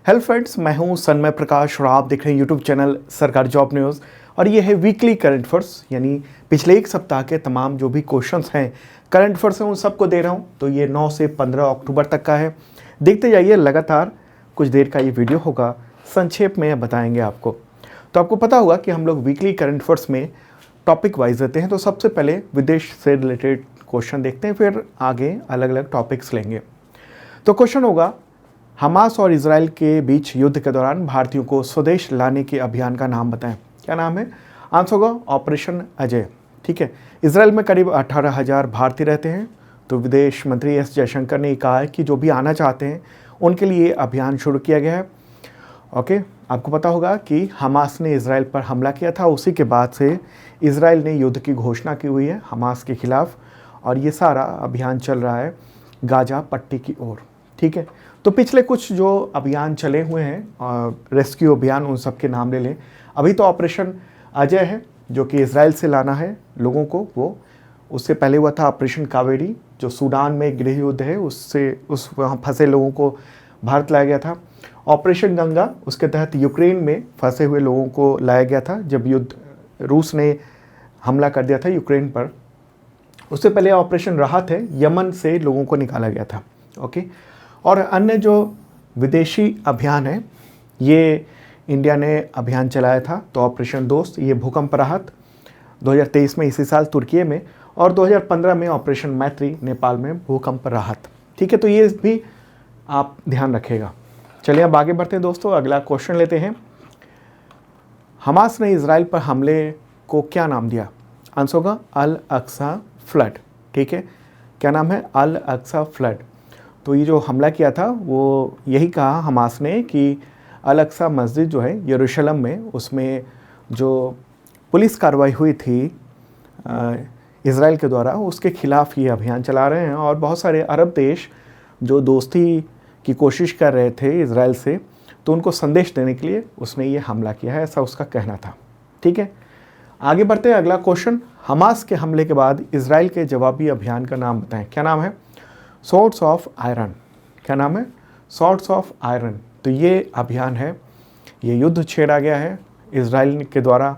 Hello friends, मैं हूं सन्मय प्रकाश और आप देख रहे हैं यूट्यूब चैनल सरकारी जॉब न्यूज़। और ये है वीकली करंट अफेयर्स, यानी पिछले एक सप्ताह के तमाम जो भी क्वेश्चंस हैं, करंट अफेयर्स हैं, उन सबको दे रहा हूं। तो ये 9 से 15 अक्टूबर तक का है। देखते जाइए लगातार, कुछ देर का ये वीडियो होगा, संक्षेप में बताएंगे आपको। तो आपको पता होगा कि हम लोग वीकली करंट अफेयर्स में टॉपिक वाइज देते हैं। तो सबसे पहले विदेश से रिलेटेड क्वेश्चन देखते हैं, फिर आगे अलग अलग टॉपिक्स लेंगे। तो क्वेश्चन होगा, हमास और इजराइल के बीच युद्ध के दौरान भारतीयों को स्वदेश लाने के अभियान का नाम बताएं। क्या नाम है? आंसर होगा ऑपरेशन अजय। ठीक है। इजराइल में करीब 18,000 भारतीय रहते हैं। तो विदेश मंत्री एस जयशंकर ने कहा है कि जो भी आना चाहते हैं उनके लिए अभियान शुरू किया गया है। ओके, आपको पता होगा कि हमास ने इजराइल पर हमला किया था, उसी के बाद से इजराइल ने युद्ध की घोषणा की हुई है हमास के खिलाफ, और ये सारा अभियान चल रहा है गाजा पट्टी की ओर। ठीक है। तो पिछले कुछ जो अभियान चले हुए हैं, रेस्क्यू अभियान, उन सब के नाम ले लें। अभी तो ऑपरेशन अजय है, जो कि इजराइल से लाना है लोगों को। वो उससे पहले हुआ था ऑपरेशन कावेरी, जो सूडान में गृह युद्ध है, उस वहाँ फंसे लोगों को भारत लाया गया था। ऑपरेशन गंगा, उसके तहत यूक्रेन में फंसे हुए लोगों को लाया गया था जब रूस ने हमला कर दिया था यूक्रेन पर। उससे पहले ऑपरेशन राहत है, यमन से लोगों को निकाला गया था। ओके। और अन्य जो विदेशी अभियान है, ये इंडिया ने अभियान चलाया था। तो ऑपरेशन दोस्त, ये भूकंप राहत 2023 में, इसी साल तुर्की में, और 2015 में ऑपरेशन मैत्री नेपाल में भूकंप राहत। ठीक है। तो ये भी आप ध्यान रखेगा। चलिए अब आगे बढ़ते हैं दोस्तों, अगला क्वेश्चन लेते हैं। हमास ने इजराइल पर हमले को क्या नाम दिया? आंसर होगा अल अक्सा फ्लड। ठीक है। क्या नाम है? अल अक्सा फ्लड। तो ये जो हमला किया था वो यही कहा हमास ने कि अल अक्सा मस्जिद जो है यरूशलेम में, उसमें जो पुलिस कार्रवाई हुई थी इजराइल के द्वारा, उसके खिलाफ ये अभियान चला रहे हैं। और बहुत सारे अरब देश जो दोस्ती की कोशिश कर रहे थे इजराइल से, तो उनको संदेश देने के लिए उसने ये हमला किया है, ऐसा उसका कहना था। ठीक है। आगे बढ़ते हैं, अगला क्वेश्चन। हमास के हमले के बाद इजराइल के जवाबी अभियान का नाम बताएं। क्या नाम है? Swords of iron. क्या नाम है? Swords of iron. तो ये अभियान है, ये युद्ध छेड़ा गया है इजराइल के द्वारा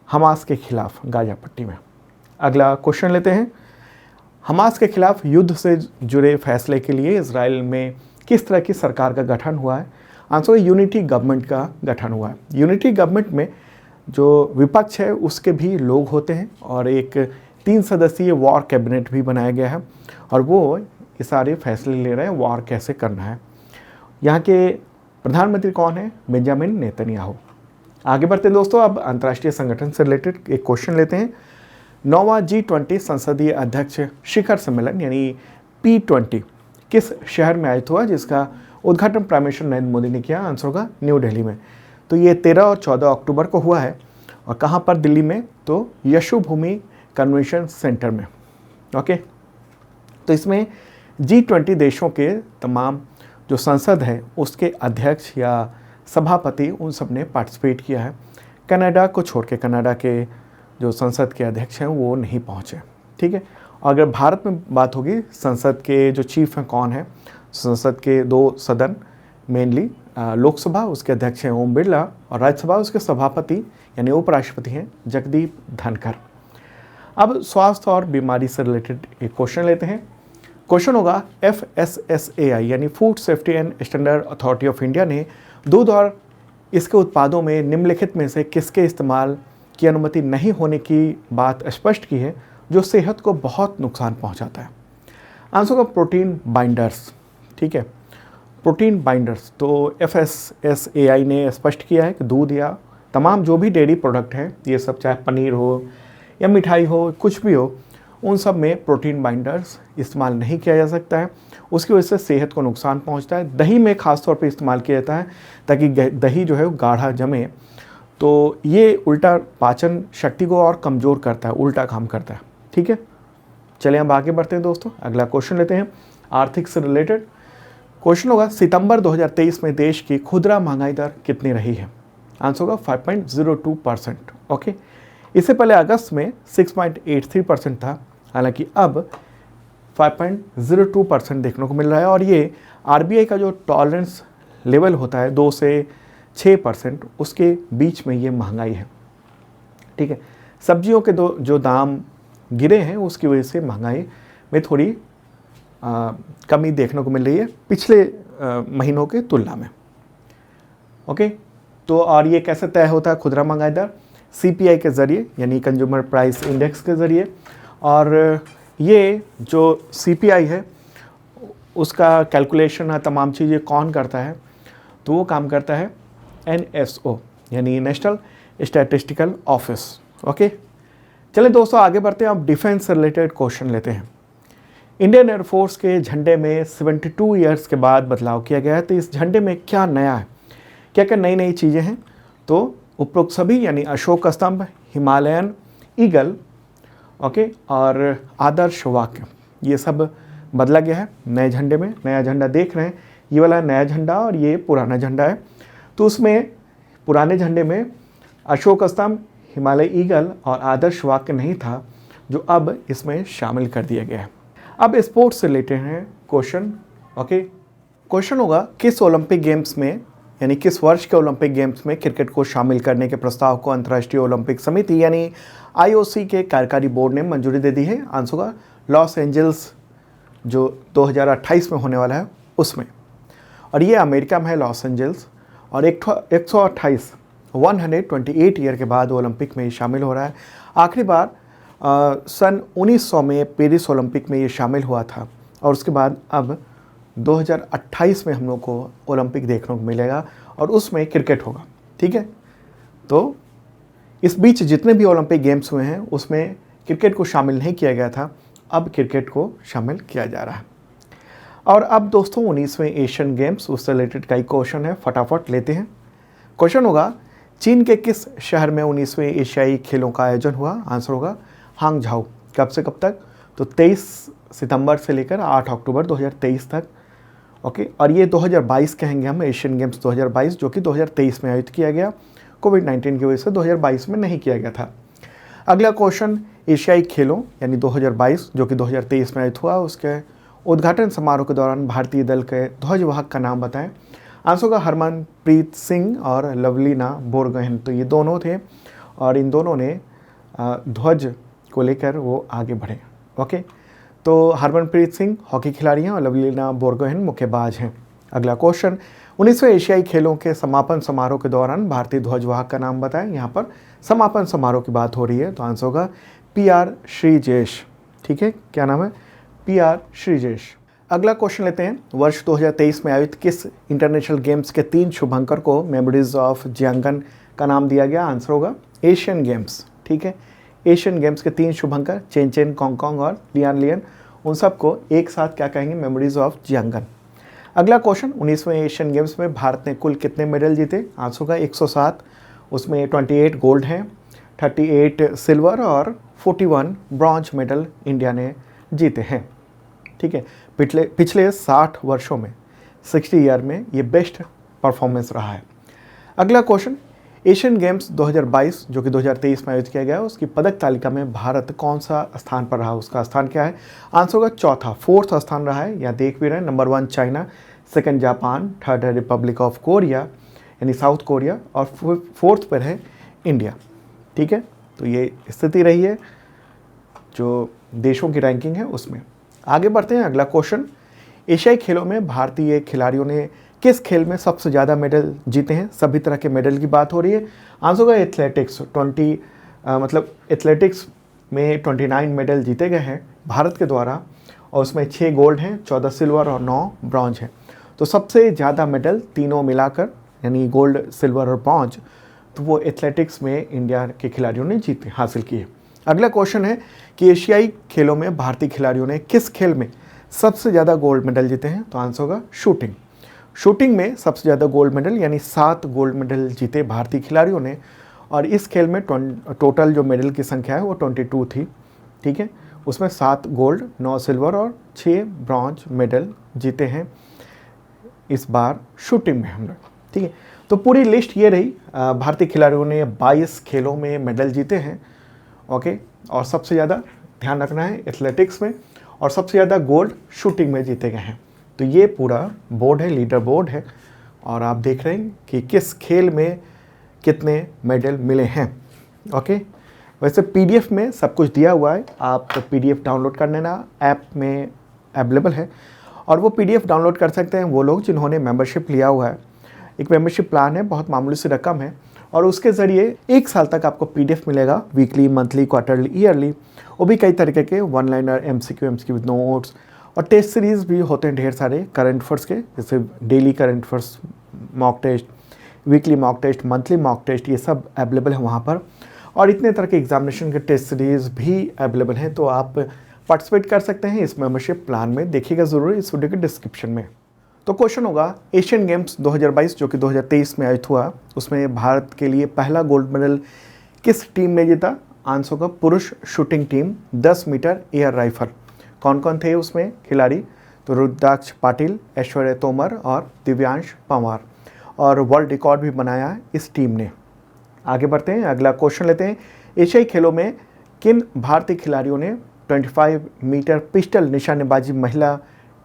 हमास के खिलाफ गाजा पट्टी में। अगला क्वेश्चन लेते हैं। हमास के खिलाफ युद्ध से जुड़े फैसले के लिए इजराइल में किस तरह की सरकार का गठन हुआ है? आंसर है यूनिटी गवर्नमेंट का गठन हुआ है। यूनिटी गवर्नमेंट में जो विपक्ष है उसके भी लोग होते हैं, और एक 3 सदस्यीय वॉर कैबिनेट भी बनाया गया है, और वो ये सारे फैसले ले रहे हैं वॉर कैसे करना है। यहाँ के प्रधानमंत्री कौन है? Benjamin Netanyahu. आगे बढ़ते हैं दोस्तों, अब अंतर्राष्ट्रीय संगठन से रिलेटेड एक क्वेश्चन लेते हैं। 9वां G20 संसदीय अध्यक्ष शिखर सम्मेलन यानी P20 किस शहर में आयोजित हुआ, जिसका उद्घाटन प्राइम मिनिस्टर नरेंद्र मोदी ने किया? आंसर होगा न्यू दिल्ली में। तो ये 13 और 14 अक्टूबर को हुआ है। और कहाँ पर? दिल्ली में। तो यशोभूमि कन्वेंशन सेंटर में। ओके। तो इसमें G20 देशों के तमाम जो संसद है उसके अध्यक्ष या सभापति, उन सब ने पार्टिसिपेट किया है। कनाडा को छोड़ के, कनाडा के जो संसद के अध्यक्ष हैं वो नहीं पहुँचे। ठीक है। अगर भारत में बात होगी, संसद के जो चीफ हैं कौन है? संसद के 2 सदन मेनली, लोकसभा उसके अध्यक्ष हैं ओम बिरला, और राज्यसभा उसके सभापति यानी उपराष्ट्रपति हैं जगदीप धनखड़। अब स्वास्थ्य और बीमारी से रिलेटेड एक क्वेश्चन लेते हैं। क्वेश्चन होगा, FSSAI यानी food safety and standard authority of India ने दूध और इसके उत्पादों में निम्नलिखित में से किसके इस्तेमाल की अनुमति नहीं होने की बात स्पष्ट की है, जो सेहत को बहुत नुकसान पहुंचाता है? आंसर होगा प्रोटीन बाइंडर्स। ठीक है। Protein binders. तो FSSAI ने स्पष्ट किया है कि दूध या तमाम जो भी डेयरी प्रोडक्ट हैं, ये सब चाहे पनीर हो या मिठाई हो, कुछ भी हो, उन सब में प्रोटीन बाइंडर्स इस्तेमाल नहीं किया जा सकता है। उसकी वजह से सेहत को नुकसान पहुंचता है। दही में ख़ास तौर पे इस्तेमाल किया जाता है ताकि दही जो है वो गाढ़ा जमे। तो ये उल्टा पाचन शक्ति को और कमज़ोर करता है, उल्टा काम करता है। ठीक है। चलिए अब आगे बढ़ते हैं दोस्तों, अगला क्वेश्चन लेते हैं आर्थिक से रिलेटेड। क्वेश्चन होगा, सितंबर 2023 में देश की खुदरा महंगाई दर कितनी रही है? आंसर होगा 5.02%। ओके। इससे पहले अगस्त में 6.83% था, हालांकि अब 5.02% देखने को मिल रहा है। और ये आरबीआई का जो टॉलरेंस लेवल होता है 2 से 6%, उसके बीच में ये महंगाई है। ठीक है, सब्जियों के जो दाम गिरे हैं उसकी वजह से महंगाई में थोड़ी कमी देखने को मिल रही है पिछले महीनों के तुलना में। ओके, तो और ये कैसे तय होता है खुदरा महंगाई दर? CPI के ज़रिए, यानी कंज्यूमर प्राइस इंडेक्स के ज़रिए। और ये जो CPI है उसका कैलकुलेशन है, तमाम चीज़ें कौन करता है? तो वो काम करता है NSO, यानी नेशनल स्टैटिस्टिकल ऑफिस। ओके, चलिए दोस्तों आगे बढ़ते हैं। अब डिफेंस से रिलेटेड क्वेश्चन लेते हैं। इंडियन एयरफोर्स के झंडे में 72 ईयर्स के बाद बदलाव किया गया है, तो इस झंडे में क्या नया है, क्या क्या नई नई चीज़ें हैं? तो उपरोक्त सभी, यानी अशोक स्तंभ, हिमालयन ईगल, ओके, और आदर्श वाक्य, ये सब बदला गया है नए झंडे में। नया झंडा देख रहे हैं, ये वाला नया झंडा और ये पुराना झंडा है। तो उसमें पुराने झंडे में अशोक स्तंभ, हिमालय ईगल और आदर्श वाक्य नहीं था, जो अब इसमें शामिल कर दिया गया है। अब स्पोर्ट्स से रिलेटेड हैं क्वेश्चन। ओके, क्वेश्चन होगा किस ओलंपिक गेम्स में, यानी किस वर्ष के ओलंपिक गेम्स में क्रिकेट को शामिल करने के प्रस्ताव को अंतर्राष्ट्रीय ओलंपिक समिति यानी IOC के कार्यकारी बोर्ड ने मंजूरी दे दी है? आंसर होगा लॉस एंजल्स, जो 2028 में होने वाला है उसमें। और ये अमेरिका में है लॉस एंजल्स, और 128 ईयर के बाद ओलंपिक में शामिल हो रहा है। आखिरी बार सन 1900 में पेरिस ओलंपिक में ये शामिल हुआ था, और उसके बाद अब 2028 में हम लोग को ओलंपिक देखने को मिलेगा और उसमें क्रिकेट होगा। ठीक है, तो इस बीच जितने भी ओलंपिक गेम्स हुए हैं उसमें क्रिकेट को शामिल नहीं किया गया था, अब क्रिकेट को शामिल किया जा रहा है। और अब दोस्तों 19वें एशियन गेम्स, उससे रिलेटेड कई क्वेश्चन है, फटाफट लेते हैं। क्वेश्चन होगा चीन के किस शहर में 19वें एशियाई खेलों का आयोजन हुआ? आंसर होगा हांगझाऊ। कब से कब तक? तो 23 सितंबर से लेकर 8 अक्टूबर 2023 तक। ओके, और ये 2022 कहेंगे हम, एशियन गेम्स 2022, जो कि 2023 में आयोजित किया गया, कोविड-19 की वजह से 2022 में नहीं किया गया था। अगला क्वेश्चन एशियाई खेलों यानी 2022 जो कि 2023 में आयोजित हुआ, उसके उद्घाटन समारोह के दौरान भारतीय दल के ध्वजवाहक का नाम बताएं? आंसर होगा हरमनप्रीत सिंह और लवलीना बोरगोहेन। तो ये दोनों थे और इन दोनों ने ध्वज को लेकर वो आगे बढ़े। ओके, तो हरमनप्रीत सिंह हॉकी खिलाड़ी हैं और लवलीना बोरगोहेन मुक्केबाज हैं। अगला क्वेश्चन 19वें एशियाई खेलों के समापन समारोह के दौरान भारतीय ध्वजवाहक का नाम बताएं? यहाँ पर समापन समारोह की बात हो रही है, तो आंसर होगा PR श्रीजेश। ठीक है, क्या नाम है? PR श्रीजेश। अगला क्वेश्चन लेते हैं। वर्ष 2023 में आयोजित किस इंटरनेशनल गेम्स के 3 शुभंकर को मेमोरीज ऑफ जियांगन का नाम दिया गया? आंसर होगा एशियन गेम्स। ठीक है, एशियन गेम्स के 3 शुभंकर चेन चेन, कॉन्ग और लियान लियन, उन सबको एक साथ क्या कहेंगे? Memories of Jiangnan. अगला क्वेश्चन 19वें एशियन गेम्स में भारत ने कुल कितने मेडल जीते? आंसर होगा 107। उसमें 28 गोल्ड हैं, 38 सिल्वर और 41 ब्रॉन्ज मेडल इंडिया ने जीते हैं। ठीक है, पिछले 60 वर्षों में, 60 ईयर में ये बेस्ट परफॉर्मेंस रहा है। अगला क्वेश्चन एशियन गेम्स 2022 जो कि 2023 में आयोजित किया गया, उसकी पदक तालिका में भारत कौन सा स्थान पर रहा? उसका स्थान क्या है? आंसर होगा चौथा, 4th स्थान रहा है। या देख भी रहे हैं, number 1 China, 2nd Japan, 3rd है रिपब्लिक ऑफ कोरिया यानी साउथ कोरिया, और 4th पर है इंडिया। ठीक है, तो ये स्थिति रही है जो देशों की रैंकिंग है उसमें। आगे बढ़ते हैं। अगला क्वेश्चन एशियाई खेलों में भारतीय खिलाड़ियों ने किस खेल में सबसे ज़्यादा मेडल जीते हैं? सभी तरह के मेडल की बात हो रही है। आंसर होगा एथलेटिक्स। एथलेटिक्स में 29 मेडल जीते गए हैं भारत के द्वारा, और उसमें 6 गोल्ड हैं, 14 सिल्वर और 9 ब्रॉन्ज हैं। तो सबसे ज़्यादा मेडल तीनों मिलाकर यानी गोल्ड, सिल्वर और ब्रॉन्ज, तो वो एथलेटिक्स में इंडिया के खिलाड़ियों ने हासिल की है। अगला क्वेश्चन है कि एशियाई खेलों में भारतीय खिलाड़ियों ने किस खेल में सबसे ज़्यादा गोल्ड मेडल जीते हैं? तो आंसर होगा शूटिंग। शूटिंग में सबसे ज़्यादा गोल्ड मेडल यानी 7 गोल्ड मेडल जीते भारतीय खिलाड़ियों ने, और इस खेल में टोटल जो मेडल की संख्या है वो 22 थी। ठीक है, उसमें 7 गोल्ड, 9 सिल्वर और 6 ब्रॉन्ज मेडल जीते हैं इस बार शूटिंग में हम लोग। ठीक है, तो पूरी लिस्ट ये रही। भारतीय खिलाड़ियों ने 22 खेलों में मेडल जीते हैं। ओके, और सबसे ज़्यादा ध्यान रखना है एथलेटिक्स में, और सबसे ज़्यादा गोल्ड शूटिंग में जीते गए हैं। तो ये पूरा बोर्ड है, लीडर बोर्ड है और आप देख रहे हैं कि किस खेल में कितने मेडल मिले हैं। ओके, वैसे पीडीएफ में सब कुछ दिया हुआ है, आप पीडीएफ डाउनलोड कर लेना, ऐप में अवेलेबल है। और वो पीडीएफ डाउनलोड कर सकते हैं वो लोग जिन्होंने मेंबरशिप लिया हुआ है। एक मेंबरशिप प्लान है, बहुत मामूली सी रकम है, और उसके ज़रिए 1 साल तक आपको पीडीएफ मिलेगा, वीकली, मंथली, क्वार्टरली, ईयरली। वो भी कई तरीके के one liner, MCQ with notes, और टेस्ट सीरीज़ भी होते हैं ढेर सारे करंट अफेयर्स के, जैसे daily current affairs mock test, weekly mock test, monthly mock test, ये सब अवेलेबल है वहाँ पर। और इतने तरह के एग्जामिनेशन के टेस्ट सीरीज़ भी अवेलेबल हैं, तो आप पार्टिसिपेट कर सकते हैं इस मेंबरशिप प्लान में। देखिएगा ज़रूर इस वीडियो के डिस्क्रिप्शन में। तो क्वेश्चन होगा, एशियन गेम्स 2022 जो कि 2023 में आयोजित हुआ, उसमें भारत के लिए पहला गोल्ड मेडल किस टीम ने जीता? आंसर होगा पुरुष shooting team 10 metre air rifle. कौन कौन थे उसमें खिलाड़ी? तो रुद्राक्ष पाटिल, ऐश्वर्या तोमर और दिव्यांश पंवार। और वर्ल्ड रिकॉर्ड भी बनाया है इस टीम ने। आगे बढ़ते हैं, अगला क्वेश्चन लेते हैं। एशियाई खेलों में किन भारतीय खिलाड़ियों ने 25 मीटर पिस्टल निशानेबाजी महिला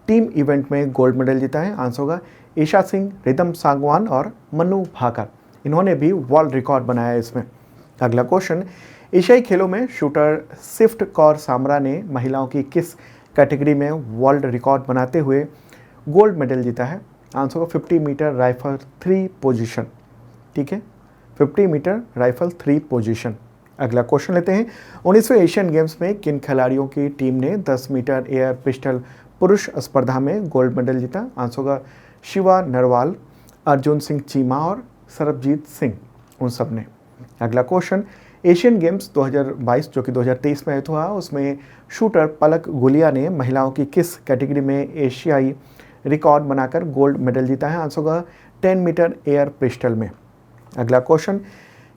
टीम इवेंट में गोल्ड मेडल जीता है? आंसर होगा ईशा सिंह, रिदम सांगवान और मनु भाकर। इन्होंने भी वर्ल्ड रिकॉर्ड बनाया है इसमें। अगला क्वेश्चन, एशियाई खेलों में शूटर सिफ्ट कौर सामरा ने महिलाओं की किस कैटेगरी में वर्ल्ड रिकॉर्ड बनाते हुए गोल्ड मेडल जीता है? आंसर होगा 50 मीटर राइफल 3 पोजीशन। ठीक है, 50 मीटर राइफल 3 पोजीशन। अगला क्वेश्चन लेते हैं। 19वें एशियन गेम्स में किन खिलाड़ियों की टीम ने 10 मीटर एयर पिस्टल पुरुष स्पर्धा में गोल्ड मेडल जीता? आंसर होगा शिवा नरवाल, अर्जुन सिंह चीमा और सरबजीत सिंह, उन सब ने। अगला क्वेश्चन, एशियन गेम्स 2022 जो कि 2023 में आयोजित हुआ, उसमें शूटर पलक गुलिया ने महिलाओं की किस कैटेगरी में एशियाई रिकॉर्ड बनाकर गोल्ड मेडल जीता है? आंसर होगा 10 मीटर एयर पिस्टल में। अगला क्वेश्चन,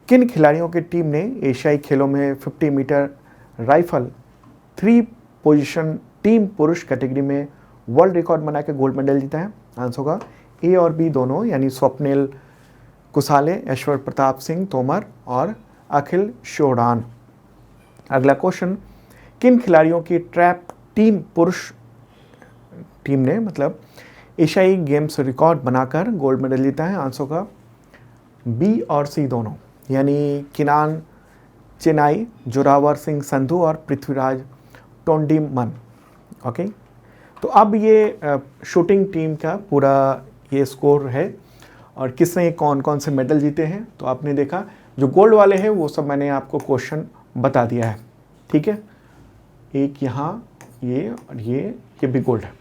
किन खिलाड़ियों की टीम ने एशियाई खेलों में 50 मीटर राइफल 3 पोजीशन टीम पुरुष कैटेगरी में वर्ल्ड रिकॉर्ड बना के गोल्ड मेडल जीता है? आंसर होगा ए और बी दोनों, यानी स्वप्निल कुसाले, ऐश्वर्य प्रताप सिंह तोमर और अखिल शोडान। अगला क्वेश्चन, किन खिलाड़ियों की ट्रैप टीम पुरुष टीम ने मतलब एशियाई गेम्स रिकॉर्ड बनाकर गोल्ड मेडल जीता है? आंसर होगा बी और सी दोनों, यानी किनान चेनाई, जोरावर सिंह संधू और पृथ्वीराज टोंडीमन। ओके, तो अब ये शूटिंग टीम का पूरा ये स्कोर है और किसने कौन कौन से मेडल जीते हैं। तो आपने देखा जो गोल्ड वाले हैं वो सब मैंने आपको क्वेश्चन बता दिया है। ठीक है, एक यहाँ ये और ये भी गोल्ड है,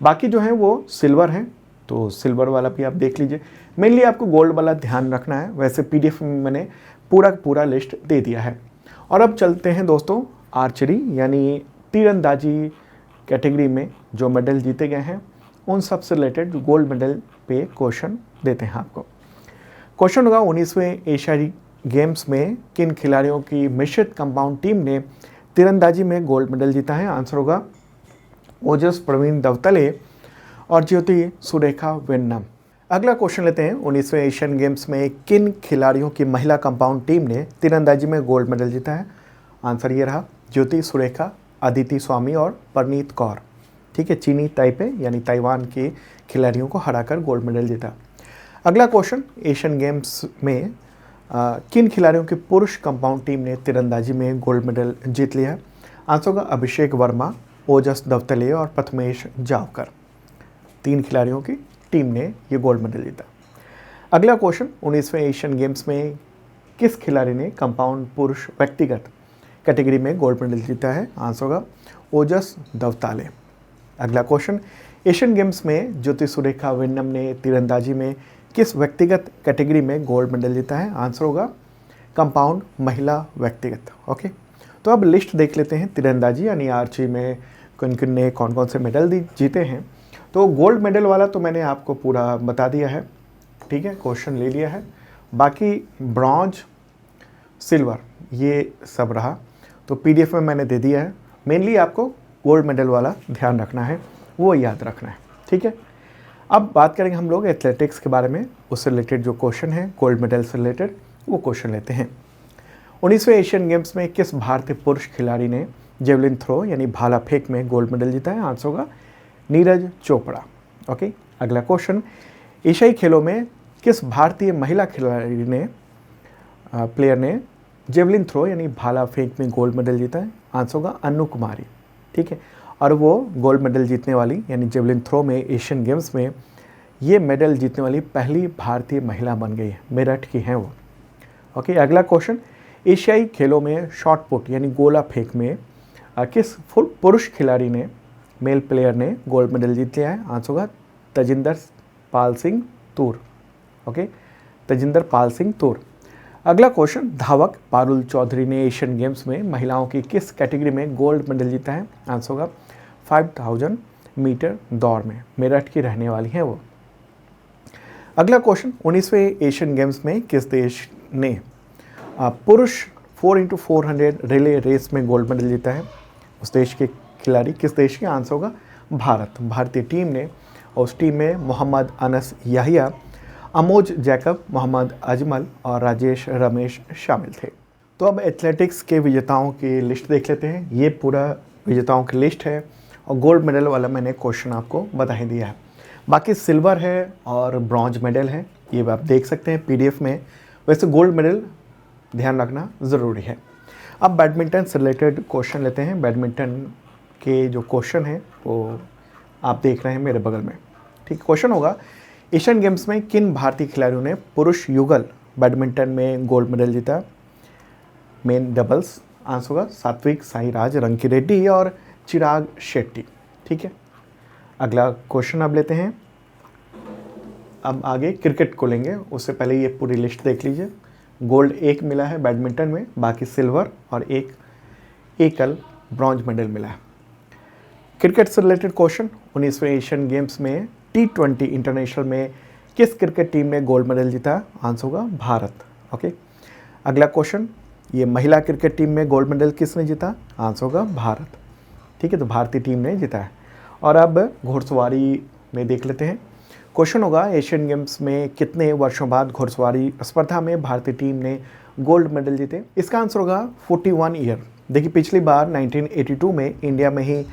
बाकी जो है वो सिल्वर है, तो सिल्वर वाला भी आप देख लीजिए। मेनली आपको गोल्ड वाला ध्यान रखना है। वैसे पीडीएफ में मैंने पूरा लिस्ट दे दिया है। और अब चलते हैं दोस्तों आर्चरी यानी तीरंदाजी कैटेगरी में जो मेडल जीते गए हैं उन सब से रिलेटेड गोल्ड मेडल पे क्वेश्चन देते हैं आपको। क्वेश्चन होगा, 19वें एशियाई गेम्स में किन खिलाड़ियों की मिश्रित कंपाउंड टीम ने तीरंदाजी में गोल्ड मेडल जीता है? आंसर होगा ओजस प्रवीण दवतले और ज्योति सुरेखा वेन्नम। अगला क्वेश्चन लेते हैं। 19वें एशियन गेम्स में किन खिलाड़ियों की महिला कंपाउंड टीम ने तीरंदाजी में गोल्ड मेडल जीता है? आंसर ये रहा, ज्योति सुरेखा, अदिति स्वामी और परनीत कौर। ठीक है, चीनी ताइपे यानी ताइवान के खिलाड़ियों को हराकर गोल्ड मेडल जीता। अगला क्वेश्चन, एशियन गेम्स में किन खिलाड़ियों की पुरुष कंपाउंड टीम ने तीरंदाजी में गोल्ड मेडल जीत लिया है? आंसर होगा अभिषेक वर्मा, ओजस दवतले और प्रथमेश जावकर। 3 खिलाड़ियों की टीम ने ये गोल्ड मेडल जीता। अगला क्वेश्चन, 19वें एशियन गेम्स में किस खिलाड़ी ने कंपाउंड पुरुष व्यक्तिगत कैटेगरी में गोल्ड मेडल जीता है? आंसर होगा ओजस दवताले। अगला क्वेश्चन, एशियन गेम्स में ज्योति सुरेखा वेन्नम ने तीरंदाजी में किस व्यक्तिगत कैटेगरी में गोल्ड मेडल जीता है? आंसर होगा कंपाउंड महिला व्यक्तिगत। ओके, तो अब लिस्ट देख लेते हैं तीरंदाजी यानी आर्चरी में किन किन ने कौन कौन से मेडल जीते हैं। तो गोल्ड मेडल वाला तो मैंने आपको पूरा बता दिया है। ठीक है, क्वेश्चन ले लिया है। बाकी ब्रॉन्ज, सिल्वर ये सब रहा, तो पीडीएफ में मैंने दे दिया है। मेनली आपको गोल्ड मेडल वाला ध्यान रखना है, वो याद रखना है। ठीक है, अब बात करेंगे हम लोग एथलेटिक्स के बारे में। उससे रिलेटेड जो क्वेश्चन है गोल्ड मेडल से रिलेटेड, वो क्वेश्चन लेते हैं। 19वें एशियन गेम्स में किस भारतीय पुरुष खिलाड़ी ने जेवलिन थ्रो यानी भाला फेंक में गोल्ड मेडल जीता है? आंसर होगा नीरज चोपड़ा। ओके, अगला क्वेश्चन, एशियाई खेलों में किस भारतीय महिला खिलाड़ी ने प्लेयर ने जेवलिन थ्रो यानी भाला फेंक में गोल्ड मेडल जीता है? आंसर होगा अनु कुमारी। ठीक है, और वो गोल्ड मेडल जीतने वाली यानी जेवलिन थ्रो में एशियन गेम्स में ये मेडल जीतने वाली पहली भारतीय महिला बन गई है, मेरठ की हैं वो। ओके, अगला क्वेश्चन, एशियाई खेलों में शॉट पुट यानी गोला फेंक में किस पुरुष खिलाड़ी ने मेल प्लेयर ने गोल्ड मेडल जीत लिया है? आंसर होगा तजिंदर पाल सिंह तूर। ओके, तजिंदर पाल सिंह तूर। अगला क्वेश्चन, धावक पारुल चौधरी ने एशियन गेम्स में महिलाओं की किस कैटेगरी में गोल्ड मेडल जीता है? आंसर होगा 5000 मीटर दौड़ में, मेरठ की रहने वाली हैं वो। अगला क्वेश्चन, 19वें एशियन गेम्स में किस देश ने पुरुष 4x400 रिले रेस में गोल्ड मेडल जीता है? उस देश के खिलाड़ी किस देश के? आंसर होगा भारत। भारतीय टीम ने, और उस टीम में मोहम्मद अनस याहिया, अमोज जैकब, मोहम्मद अजमल और राजेश रमेश शामिल थे। तो अब एथलेटिक्स के विजेताओं की लिस्ट देख लेते हैं। ये पूरा विजेताओं की लिस्ट है और गोल्ड मेडल वाला मैंने क्वेश्चन आपको बता ही दिया है। बाकी सिल्वर है और ब्रॉन्ज मेडल है, ये आप देख सकते हैं पीडीएफ में। वैसे गोल्ड मेडल ध्यान रखना ज़रूरी है। अब बैडमिंटन से रिलेटेड क्वेश्चन लेते हैं। बैडमिंटन के जो क्वेश्चन हैं वो आप देख रहे हैं मेरे बगल में। ठीक, क्वेश्चन होगा, एशियन गेम्स में किन भारतीय खिलाड़ियों ने पुरुष युगल बैडमिंटन में गोल्ड मेडल जीता? Main doubles. आंसर होगा सात्विक साईराज रंकीरेड्डी और चिराग शेट्टी। ठीक है, अगला क्वेश्चन अब लेते हैं। अब आगे क्रिकेट को लेंगे, उससे पहले ये पूरी लिस्ट देख लीजिए। गोल्ड 1 मिला है बैडमिंटन में, बाकी सिल्वर और एक एकल ब्रॉन्ज मेडल मिला है। क्रिकेट से रिलेटेड क्वेश्चन, 19वें एशियन गेम्स में T20 इंटरनेशनल में किस क्रिकेट टीम ने गोल्ड मेडल जीता? आंसर होगा भारत। ओके, अगला क्वेश्चन, ये महिला क्रिकेट टीम में गोल्ड मेडल किसने जीता? आंसर होगा भारत। ठीक है, तो भारतीय टीम ने जीता है। और अब घुड़सवारी में देख लेते हैं। क्वेश्चन होगा, एशियन गेम्स में कितने वर्षों बाद घुड़सवारी स्पर्धा में भारतीय टीम ने गोल्ड मेडल जीते? इसका आंसर होगा 41 ईयर। देखिए, पिछली बार 1982 में इंडिया में ही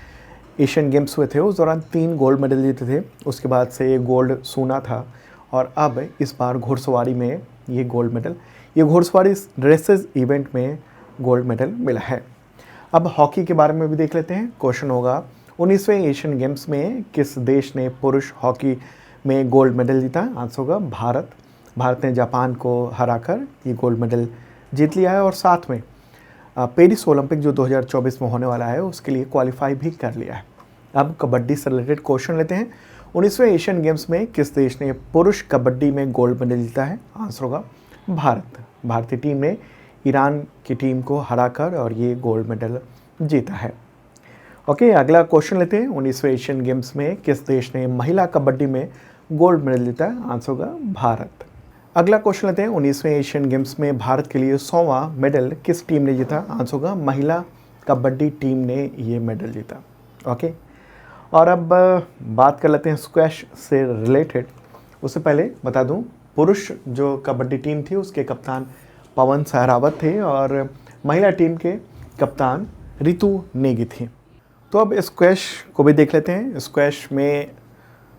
एशियन गेम्स हुए थे, उस दौरान 3 गोल्ड मेडल जीते थे। उसके बाद से ये गोल्ड सूना था और अब इस बार घुड़सवारी में ये गोल्ड मेडल, ये घुड़सवारी रेसेस इवेंट में गोल्ड मेडल मिला है। अब हॉकी के बारे में भी देख लेते हैं। क्वेश्चन होगा, 19वें एशियन गेम्स में किस देश ने पुरुष हॉकी में गोल्ड मेडल जीता? आंसर होगा भारत। भारत ने जापान को हराकर ये गोल्ड मेडल जीत लिया है और साथ में पेरिस ओलंपिक जो 2024 में होने वाला है उसके लिए क्वालिफाई भी कर लिया है। अब कबड्डी से रिलेटेड क्वेश्चन लेते हैं। 19वें एशियन गेम्स में किस देश ने पुरुष कबड्डी में गोल्ड मेडल जीता है? आंसर होगा भारत। भारतीय टीम ने ईरान की टीम को हराकर और ये गोल्ड मेडल जीता है। ओके, अगला क्वेश्चन लेते हैं। 19वें एशियन गेम्स में किस देश ने महिला कबड्डी में गोल्ड मेडल जीता है? आंसर होगा भारत। अगला क्वेश्चन लेते हैं। 19वें एशियन गेम्स में भारत के लिए 100वां मेडल किस टीम ने जीता? आंसर होगा महिला कबड्डी टीम ने ये मेडल जीता। ओके, और अब बात कर लेते हैं स्क्वैश से रिलेटेड। उससे पहले बता दूं, पुरुष जो कबड्डी टीम थी उसके कप्तान पवन सहरावत थे और महिला टीम के कप्तान रितु नेगी थी। तो अब स्क्वैश को भी देख लेते हैं। स्क्वैश में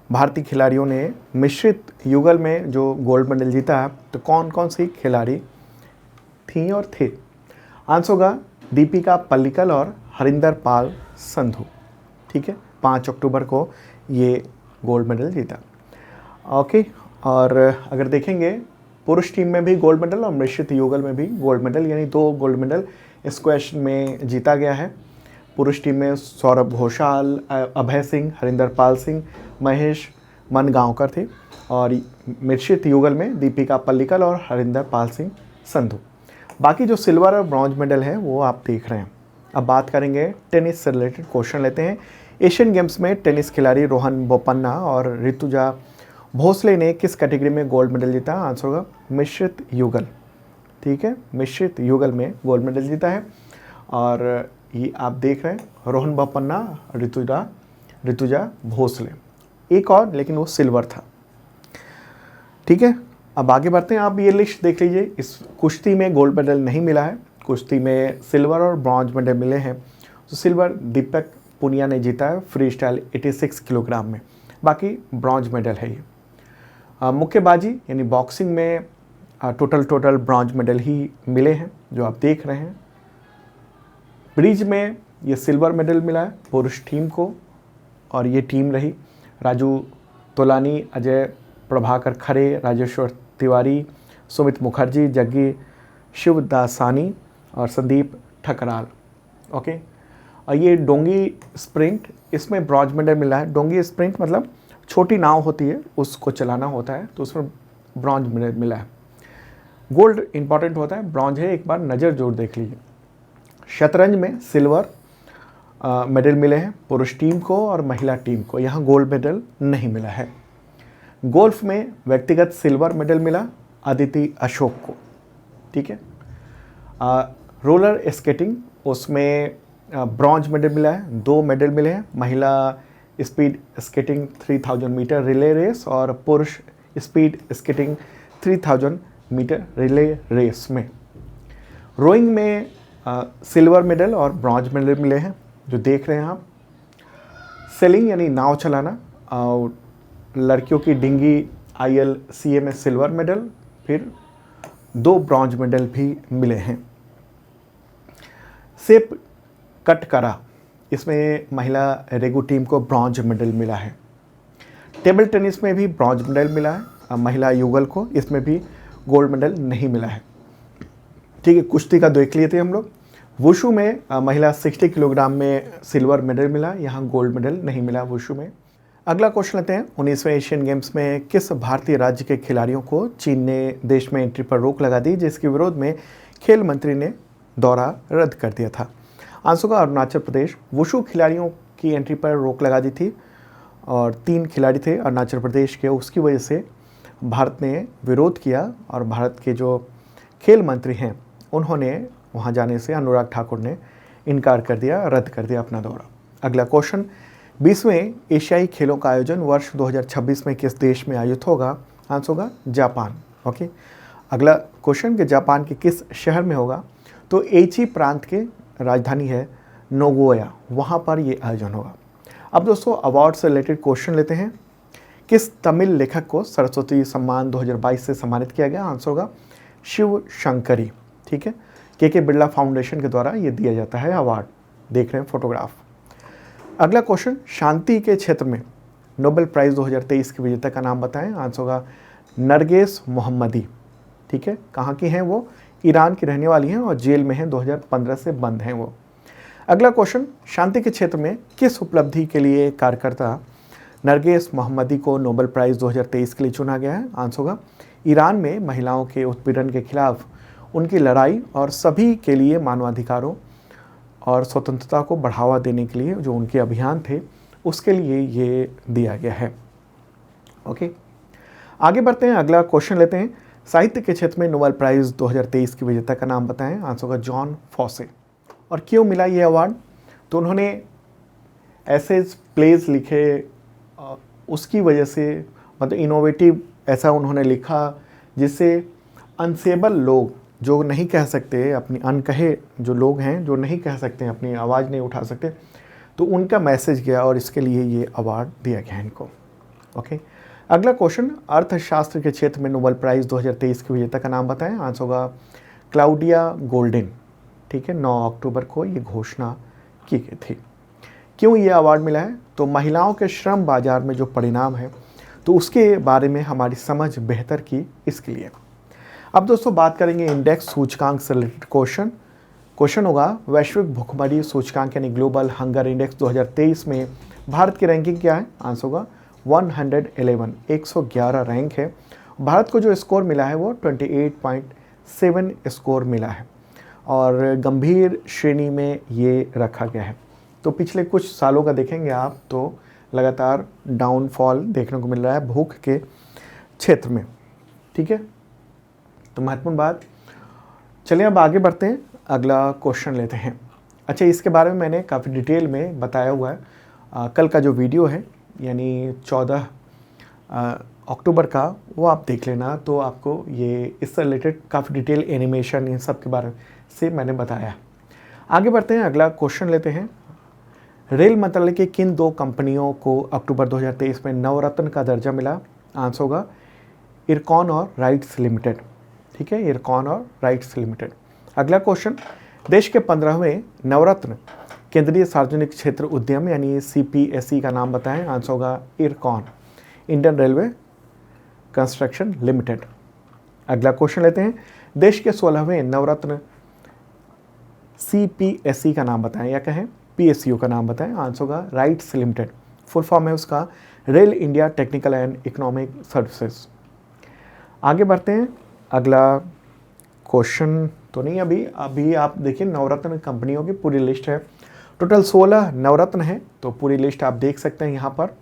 भारतीय खिलाड़ियों ने मिश्रित युगल में जो गोल्ड मेडल जीता है, तो कौन कौन सी खिलाड़ी थी और थे? आंसर होगा दीपिका पल्लिकल और हरिंदर पाल संधू। ठीक है, 5 अक्टूबर को ये गोल्ड मेडल जीता। ओके, और अगर देखेंगे पुरुष टीम में भी गोल्ड मेडल और मिश्रित युगल में भी गोल्ड मेडल, यानी 2 गोल्ड मेडल स्क्वैश में जीता गया है। पुरुष टीम में सौरभ घोषाल, अभय सिंह, हरिंदर पाल सिंह, महेश मनगांवकर थे और मिश्रित युगल में दीपिका पल्लिकल और हरिंदर पाल सिंह संधू। बाकी जो सिल्वर और ब्रॉन्ज मेडल है वो आप देख रहे हैं। अब बात करेंगे टेनिस से रिलेटेड क्वेश्चन लेते हैं। एशियन गेम्स में टेनिस खिलाड़ी रोहन बोपन्ना और ऋतुजा भोसले ने किस कैटेगरी में गोल्ड मेडल जीता? आंसर होगा मिश्रित युगल। ठीक है, मिश्रित युगल में गोल्ड मेडल जीता है और ये आप देख रहे हैं रोहन बोपन्ना, ऋतुजा भोसले। एक और, लेकिन वो सिल्वर था। ठीक है, अब आगे बढ़ते हैं। आप ये लिस्ट देख लीजिए। इस कुश्ती में गोल्ड मेडल नहीं मिला है, कुश्ती में सिल्वर और ब्रॉन्ज मेडल मिले हैं। तो सिल्वर दीपक पुनिया ने जीता है फ्री स्टाइल 86 किलोग्राम में, बाकी ब्रॉन्ज मेडल है ये। मुक्केबाजी यानी बॉक्सिंग में टोटल ब्रॉन्ज मेडल ही मिले हैं जो आप देख रहे हैं। ब्रिज में ये सिल्वर मेडल मिला है पुरुष टीम को, और ये टीम रही राजू तोलानी, अजय प्रभाकर खरे, राजेश्वर तिवारी, सुमित मुखर्जी, जग्गी शिवदासानी और संदीप ठकराल। ओके, और ये डोंगी स्प्रिंट, इसमें ब्रॉन्ज मेडल मिला है। डोंगी स्प्रिंट मतलब छोटी नाव होती है उसको चलाना होता है, तो उसमें ब्रॉन्ज मेडल मिला है। गोल्ड इंपॉर्टेंट होता है, ब्रॉन्ज है एक बार नज़र जोर देख लीजिए। शतरंज में सिल्वर मेडल मिले हैं पुरुष टीम को और महिला टीम को, यहाँ गोल्ड मेडल नहीं मिला है। गोल्फ में व्यक्तिगत सिल्वर मेडल मिला अदिति अशोक को, ठीक है। रोलर स्केटिंग उसमें ब्रॉन्ज मेडल मिला है, 2 मेडल मिले हैं, महिला speed skating 3000 metre relay race और पुरुष speed skating 3000 metre relay race में। रोइंग में सिल्वर मेडल और ब्रॉन्ज मेडल मिले हैं जो देख रहे हैं आप। सेलिंग यानी नाव चलाना, और लड़कियों की डिंगी ILCA में सिल्वर मेडल, फिर 2 ब्रॉन्ज मेडल भी मिले हैं। सेप कट करा, इसमें महिला रेगू टीम को ब्रॉन्ज मेडल मिला है। टेबल टेनिस में भी ब्रॉन्ज मेडल मिला है महिला युगल को, इसमें भी गोल्ड मेडल नहीं मिला है, ठीक है। कुश्ती का देख लिए थे हम लोग। वुशु में महिला 60 किलोग्राम में सिल्वर मेडल मिला, यहाँ गोल्ड मेडल नहीं मिला वुशु में। अगला क्वेश्चन लेते हैं। 19वें एशियन गेम्स में किस भारतीय राज्य के खिलाड़ियों को चीन ने देश में एंट्री पर रोक लगा दी, जिसके विरोध में खेल मंत्री ने दौरा रद्द कर दिया था? आंसर का अरुणाचल प्रदेश। वुशु खिलाड़ियों की एंट्री पर रोक लगा दी थी और 3 खिलाड़ी थे अरुणाचल प्रदेश के, उसकी वजह से भारत ने विरोध किया और भारत के जो खेल मंत्री हैं उन्होंने वहां जाने से अनुराग ठाकुर ने इनकार कर दिया, रद्द कर दिया अपना दौरा। अगला क्वेश्चन, 20वें एशियाई खेलों का आयोजन वर्ष 2026 में किस देश में आयोजित होगा? आंसर होगा जापान। ओके, अगला क्वेश्चन कि जापान के किस शहर में होगा? तो एची प्रांत के राजधानी है नोगोया, वहाँ पर ये आयोजन होगा। अब दोस्तों अवार्ड से रिलेटेड क्वेश्चन लेते हैं। किस तमिल लेखक को सरस्वती सम्मान 2022 से सम्मानित किया गया? आंसर होगा शिव शंकरी, ठीक है। के बिरला फाउंडेशन के द्वारा ये दिया जाता है अवार्ड, देख रहे हैं फोटोग्राफ। अगला क्वेश्चन, शांति के क्षेत्र में नोबेल प्राइज़ 2023 के विजेता का नाम बताएं? आंसर होगा नरगिस मोहम्मदी, ठीक है। कहाँ की हैं वो? ईरान की रहने वाली हैं और जेल में हैं, 2015 से बंद हैं वो। अगला क्वेश्चन, शांति के क्षेत्र में किस उपलब्धि के लिए कार्यकर्ता नरगिस मोहम्मदी को नोबेल प्राइज़ 2023 के लिए चुना गया है? आंसर होगा ईरान में महिलाओं के उत्पीड़न के खिलाफ उनकी लड़ाई और सभी के लिए मानवाधिकारों और स्वतंत्रता को बढ़ावा देने के लिए जो उनके अभियान थे उसके लिए ये दिया गया है। ओके, आगे बढ़ते हैं। अगला क्वेश्चन लेते हैं। साहित्य के क्षेत्र में नोबेल प्राइज़ 2023 के विजेता का नाम बताएं? आंसर होगा जॉन फॉसे। और क्यों मिला ये अवार्ड? तो उन्होंने ऐसे प्लेज लिखे, उसकी वजह से मतलब इनोवेटिव ऐसा उन्होंने लिखा जिससे अनसेबल लोग जो नहीं कह सकते, अपनी अनकहे जो लोग हैं जो नहीं कह सकते, अपनी आवाज़ नहीं उठा सकते, तो उनका मैसेज गया और इसके लिए ये अवार्ड दिया गया इनको। ओके, अगला क्वेश्चन, अर्थशास्त्र के क्षेत्र में नोबेल प्राइज़ 2023 के विजेता का नाम बताएं? आंसर होगा क्लाउडिया गोल्डिन, ठीक है। 9 अक्टूबर को ये घोषणा की गई थी। क्यों ये अवार्ड मिला है? तो महिलाओं के श्रम बाजार में जो परिणाम है तो उसके बारे में हमारी समझ बेहतर की, इसके लिए। अब दोस्तों बात करेंगे इंडेक्स सूचकांक से रिलेटेड क्वेश्चन होगा वैश्विक भूखमरी सूचकांक यानी ग्लोबल हंगर इंडेक्स 2023 में भारत की रैंकिंग क्या है? आंसर होगा 111, 111 रैंक है। भारत को जो स्कोर मिला है वो 28.7 स्कोर मिला है और गंभीर श्रेणी में ये रखा गया है। तो पिछले कुछ सालों का देखेंगे आप तो लगातार डाउनफॉल देखने को मिल रहा है भूख के क्षेत्र में, ठीक है। तो महत्वपूर्ण बात। चलिए अब आगे बढ़ते हैं, अगला क्वेश्चन लेते हैं। अच्छा, इसके बारे में मैंने काफ़ी डिटेल में बताया हुआ है। कल का जो वीडियो है यानी 14 अक्टूबर का, वो आप देख लेना, तो आपको ये इससे रिलेटेड काफ़ी डिटेल एनिमेशन इन सब के बारे से मैंने बताया। आगे बढ़ते हैं, अगला क्वेश्चन लेते हैं। रेल मंत्रालय की किन 2 कंपनियों को अक्टूबर 2023 में नवरत्न का दर्जा मिला? आंसर होगा इरकॉन और राइट्स लिमिटेड। ठीक है, इरकॉन और राइट्स लिमिटेड। अगला क्वेश्चन, देश के 15वें नवरत्न केंद्रीय सार्वजनिक क्षेत्र उद्यम यानी CPSE का नाम बताएं। आंसर होगा IRCON, Indian railway construction limited. अगला क्वेश्चन लेते हैं, देश के 16वें नवरत्न CPSE का नाम बताएं या कहें PSU का नाम बताएं। आंसर होगा राइट्स लिमिटेड, फुल फॉर्म है उसका rail India technical and economic services. आगे बढ़ते हैं, अगला क्वेश्चन तो नहीं अभी आप देखिए नवरत्न कंपनियों की पूरी लिस्ट है, टोटल 16 नवरत्न है। तो पूरी लिस्ट आप देख सकते हैं यहाँ पर,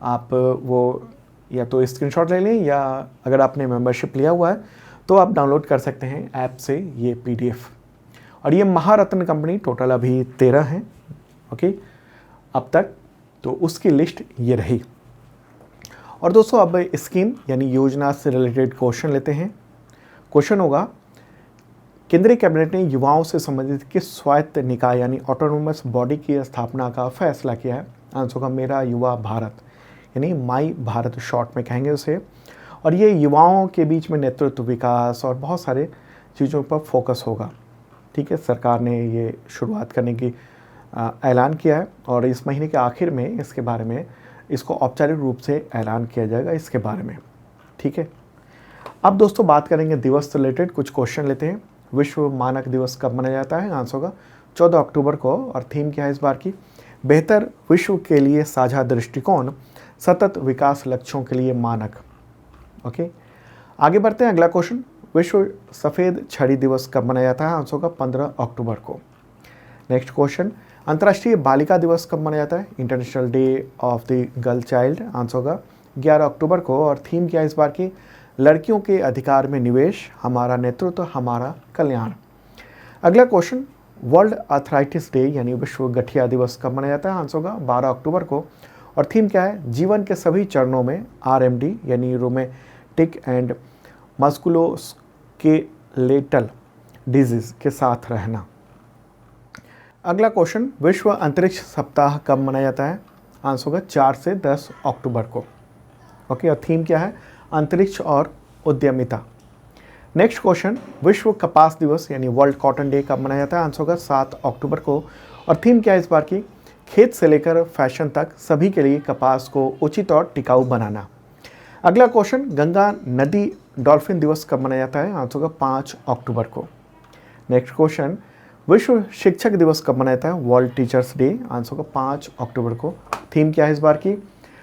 आप वो या तो स्क्रीनशॉट ले लें या अगर आपने मेंबरशिप लिया हुआ है तो आप डाउनलोड कर सकते हैं ऐप से ये PDF। और ये महारत्न कंपनी टोटल अभी 13 हैं, ओके अब तक, तो उसकी लिस्ट ये रही। और दोस्तों अब स्कीम यानी योजना से रिलेटेड क्वेश्चन लेते हैं। क्वेश्चन होगा, केंद्रीय कैबिनेट ने युवाओं से संबंधित किस स्वायत्त निकाय यानी ऑटोनोमस बॉडी की स्थापना का फैसला किया है। आंसर होगा मेरा युवा भारत यानी माई भारत शॉर्ट में कहेंगे उसे। और ये युवाओं के बीच में नेतृत्व, विकास और बहुत सारे चीज़ों पर फोकस होगा। ठीक है, सरकार ने ये शुरुआत करने की ऐलान किया है और इस महीने के आखिर में इसके बारे में इसको औपचारिक रूप से ऐलान किया जाएगा इसके बारे में। ठीक है, अब दोस्तों बात करेंगे दिवस से रिलेटेड कुछ क्वेश्चन लेते हैं। विश्व मानक दिवस कब मनाया जाता है। आंसर होगा 14 अक्टूबर को। और थीम क्या है इस बार की, बेहतर विश्व के लिए साझा दृष्टिकोण, सतत विकास लक्ष्यों के लिए मानक। ओके, आगे बढ़ते हैं, अगला क्वेश्चन, विश्व सफ़ेद छड़ी दिवस कब मनाया जाता है। आंसर होगा 15 अक्टूबर को। नेक्स्ट क्वेश्चन, अंतर्राष्ट्रीय बालिका दिवस कब मनाया जाता है। International day of the girl child. Answer होगा 11 अक्टूबर को। और थीम क्या है इस बार की, लड़कियों के अधिकार में निवेश, हमारा नेतृत्व, हमारा कल्याण। अगला क्वेश्चन, वर्ल्ड आर्थराइटिस डे यानी विश्व गठिया दिवस कब मनाया जाता है। आंसर होगा 12 अक्टूबर को। और थीम क्या है, जीवन के सभी चरणों में RMD यानी रोमेटिक एंड मस्कुलोस्केलेटल डिजीज के साथ रहना। अगला क्वेश्चन, विश्व अंतरिक्ष सप्ताह कब मनाया जाता है। आंसर होगा 4 से 10 अक्टूबर को। ओके, और थीम क्या है, अंतरिक्ष और उद्यमिता। नेक्स्ट क्वेश्चन, विश्व कपास दिवस यानी वर्ल्ड कॉटन डे कब मनाया जाता है। आंसर होगा 7 अक्टूबर को। और थीम क्या है इस बार की, खेत से लेकर फैशन तक सभी के लिए कपास को उचित और टिकाऊ बनाना। अगला क्वेश्चन, गंगा नदी डॉल्फिन दिवस कब मनाया जाता है। आंसर होगा 5 अक्टूबर को। नेक्स्ट क्वेश्चन, विश्व शिक्षक दिवस कब मनाया जाता है। World teachers day. आंसर होगा 5 अक्टूबर को। थीम क्या है इस बार की,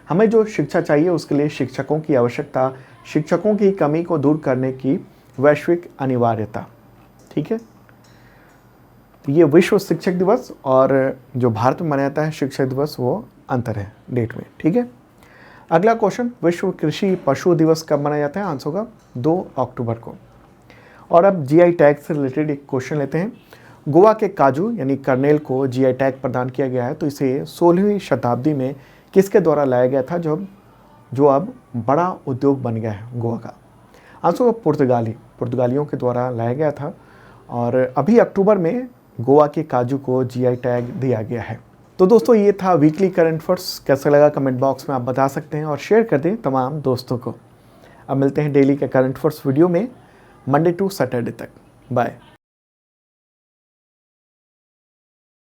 हमें जो शिक्षा चाहिए उसके लिए शिक्षकों की आवश्यकता, शिक्षकों की कमी को दूर करने की वैश्विक अनिवार्यता। ठीक है, ये विश्व शिक्षक दिवस और जो भारत में मनाया जाता है शिक्षक दिवस वो अंतर है डेट में। ठीक है, अगला क्वेश्चन, विश्व कृषि पशु दिवस कब मनाया जाता है। आंसर होगा 2 अक्टूबर को। और अब GI टैग से रिलेटेड एक क्वेश्चन लेते हैं। गोवा के काजू यानी कर्नेल को GI टैग प्रदान किया गया है, तो इसे 16वीं शताब्दी में किसके द्वारा लाया गया था जो अब बड़ा उद्योग बन गया है गोवा का। आंसर होगा पुर्तगालियों के द्वारा लाया गया था। और अभी अक्टूबर में गोवा के काजू को GI टैग दिया गया है। तो दोस्तों ये था वीकली करंट अफेयर्स। कैसा लगा कमेंट बॉक्स में आप बता सकते हैं और शेयर कर दें तमाम दोस्तों को। अब मिलते हैं डेली के करंट अफेयर्स वीडियो में मंडे टू सैटरडे तक। बाय।